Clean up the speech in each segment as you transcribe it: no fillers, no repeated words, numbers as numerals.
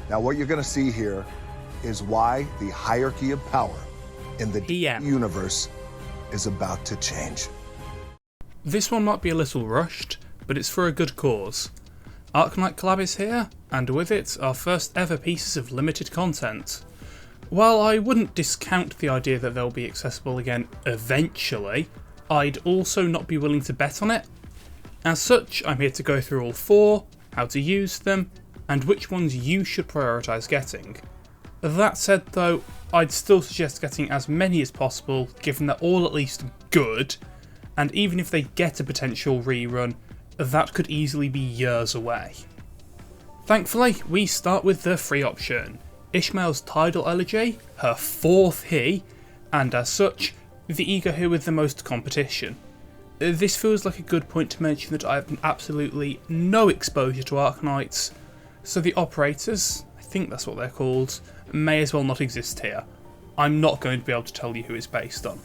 Now what you're going to see here is why the hierarchy of power in the universe is about to change. This one might be a little rushed, but it's for a good cause. Arknight Collab is here, and with it, our first ever pieces of limited content. While I wouldn't discount the idea that they'll be accessible again eventually, I'd also not be willing to bet on it. As such, I'm here to go through all 4, how to use them, and which ones you should prioritise getting. That said though, I'd still suggest getting as many as possible, given they're all at least good, and even if they get a potential rerun, that could easily be years away. Thankfully, we start with the free option, Ishmael's Tidal Elegy, her 4th he, and as such, the ego here with the most competition. This feels like a good point to mention that I have absolutely no exposure to Arknights, so the operators, I think that's what they're called, may as well not exist here. I'm not going to be able to tell you who it's based on.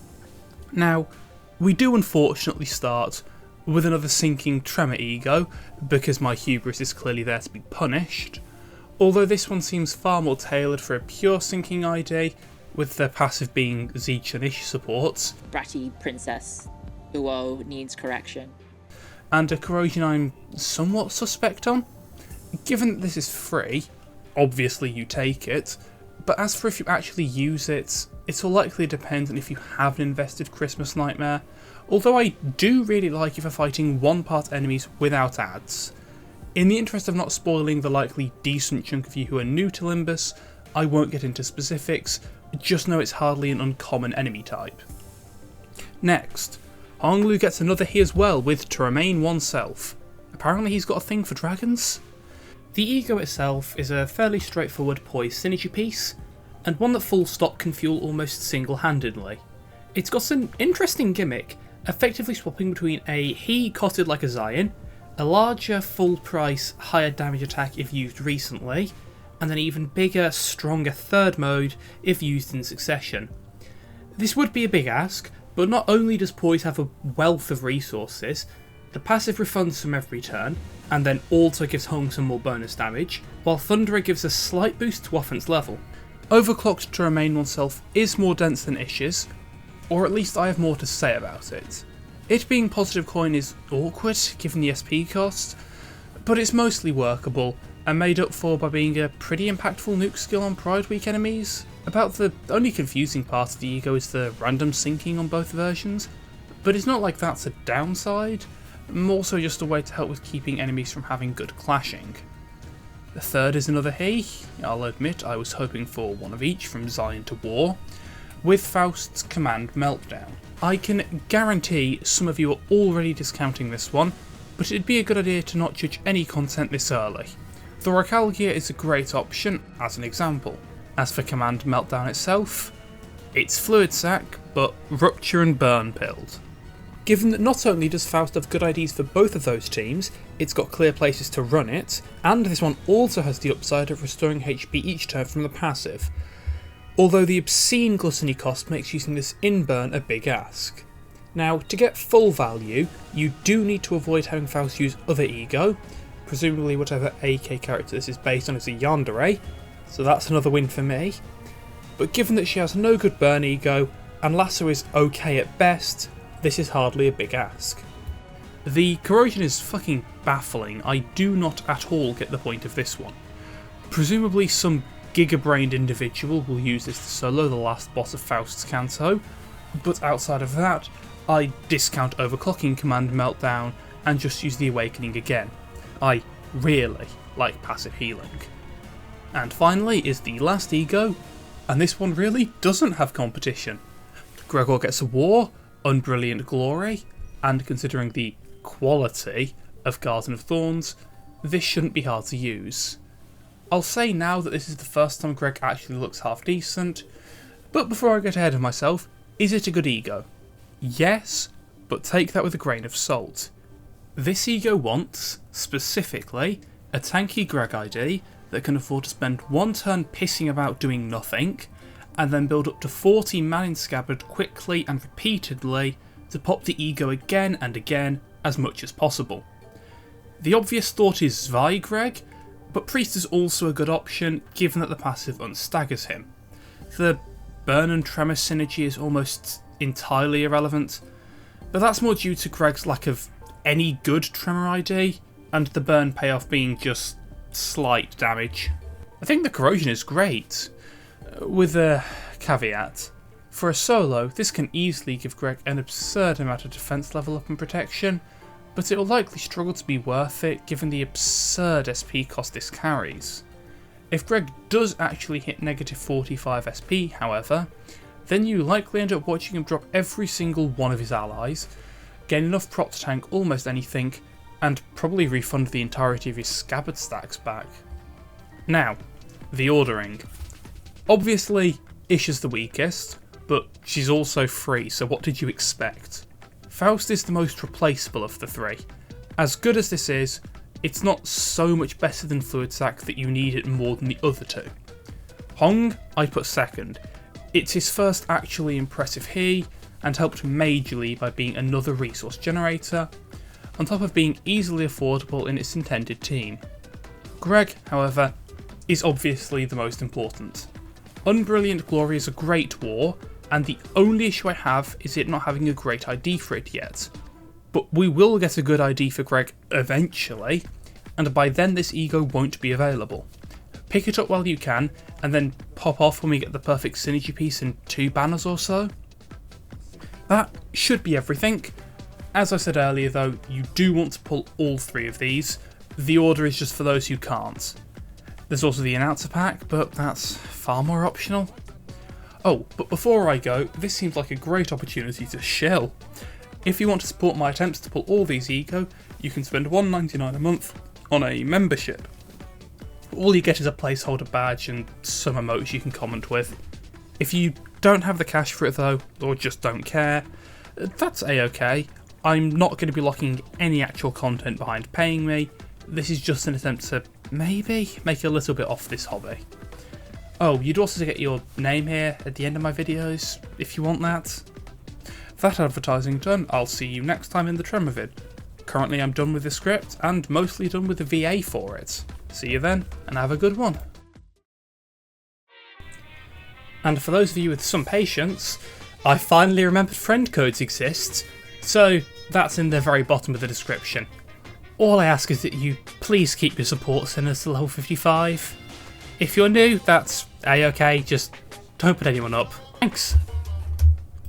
Now, we do unfortunately start with another sinking tremor ego, because my hubris is clearly there to be punished, although this one seems far more tailored for a pure sinking ID, with the passive being Zeech and Ish supports. Bratty princess, Uo needs correction. And a corrosion I'm somewhat suspect on. Given that this is free, obviously you take it, but as for if you actually use it, it'll likely depend on if you have an invested Christmas Nightmare, although I do really like it for fighting 1-part enemies without ads. In the interest of not spoiling the likely decent chunk of you who are new to Limbus, I won't get into specifics, just know it's hardly an uncommon enemy type. Next, Honglu gets another he as well with To Remain Oneself. Apparently he's got a thing for dragons. The ego itself is a fairly straightforward poise synergy piece, and one that full stop can fuel almost single-handedly. It's got an interesting gimmick, effectively swapping between a he cotted like a Zion, a larger full price higher damage attack if used recently, and an even bigger, stronger third mode if used in succession. This would be a big ask, but not only does Poise have a wealth of resources, the passive refunds from every turn, and then also gives Hong some more bonus damage, while Thunderer gives a slight boost to offense level. Overclocked To Remain Oneself is more dense than Ish's, or at least I have more to say about it. It being positive coin is awkward given the SP cost, but it's mostly workable and made up for by being a pretty impactful nuke skill on Pride Week enemies. About the only confusing part of the ego is the random sinking on both versions, but it's not like that's a downside, more so just a way to help with keeping enemies from having good clashing. The third is another he. I'll admit I was hoping for one of each from Zion to War, with Faust's Command Meltdown. I can guarantee some of you are already discounting this one, but it'd be a good idea to not judge any content this early. The Rocalgia is a great option, as an example. As for Command Meltdown itself, it's Fluid Sac, but Rupture and Burn pilled. Given that not only does Faust have good IDs for both of those teams, it's got clear places to run it, and this one also has the upside of restoring HP each turn from the passive, although the obscene gluttony cost makes using this in burn a big ask. Now, to get full value, you do need to avoid having Faust use other ego, presumably whatever AK character this is based on is a yandere, so that's another win for me. But given that she has no good burn ego, and Lasso is okay at best, this is hardly a big ask. The corrosion is fucking baffling, I do not at all get the point of this one. Presumably some giga-brained individual will use this to solo the last boss of Faust's Canto, but outside of that, I discount overclocking Command Meltdown and just use the Awakening again. I really like passive healing. And finally is the last ego, and this one really doesn't have competition. Gregor gets a War, Unbrilliant Glory, and considering the quality of Garden of Thorns, this shouldn't be hard to use. I'll say now that this is the first time Greg actually looks half decent, but before I get ahead of myself, is it a good ego? Yes, but take that with a grain of salt. This ego wants, specifically, a tanky Greg ID that can afford to spend one turn pissing about doing nothing, and then build up to 40 Man in Scabbard quickly and repeatedly to pop the ego again and again as much as possible. The obvious thought is Zwei Greg, but Priest is also a good option given that the passive unstaggers him. The burn and tremor synergy is almost entirely irrelevant, but that's more due to Greg's lack of any good tremor ID, and the burn payoff being just slight damage. I think the corrosion is great, with a caveat. For a solo, this can easily give Greg an absurd amount of defense level up and protection, but it will likely struggle to be worth it given the absurd SP cost this carries. If Greg does actually hit negative 45 SP, however, then you likely end up watching him drop every single one of his allies, gain enough prot to tank almost anything, and probably refund the entirety of his scabbard stacks back. Now, the ordering. Obviously, Isha's the weakest, but she's also free, so what did you expect? Faust is the most replaceable of the three. As good as this is, it's not so much better than Fluid Sac that you need it more than the other two. Hong, I'd put second. It's his first actually impressive he, and helped majorly by being another resource generator, on top of being easily affordable in its intended team. Greg, however, is obviously the most important. Unbrilliant Glory is a great war, and the only issue I have is it not having a great ID for it yet. But we will get a good ID for Greg eventually, and by then this ego won't be available. Pick it up while you can, and then pop off when we get the perfect synergy piece in 2 banners or so. That should be everything. As I said earlier though, you do want to pull all 3 of these. The order is just for those who can't. There's also the announcer pack, but that's far more optional. Oh, but before I go, this seems like a great opportunity to shill. If you want to support my attempts to pull all these ego, you can spend $1.99 a month on a membership. All you get is a placeholder badge and some emotes you can comment with. If you don't have the cash for it though, or just don't care, that's a-okay. I'm not going to be locking any actual content behind paying me. This is just an attempt to maybe make a little bit off this hobby. Oh, you'd also get your name here at the end of my videos, if you want that. That advertising done, I'll see you next time in the Tremor vid. Currently I'm done with the script, and mostly done with the VA for it. See you then, and have a good one. And for those of you with some patience, I finally remembered friend codes exist, so that's in the very bottom of the description. All I ask is that you please keep your support centers to level 55. If you're new, that's a-okay, just don't put anyone up. Thanks.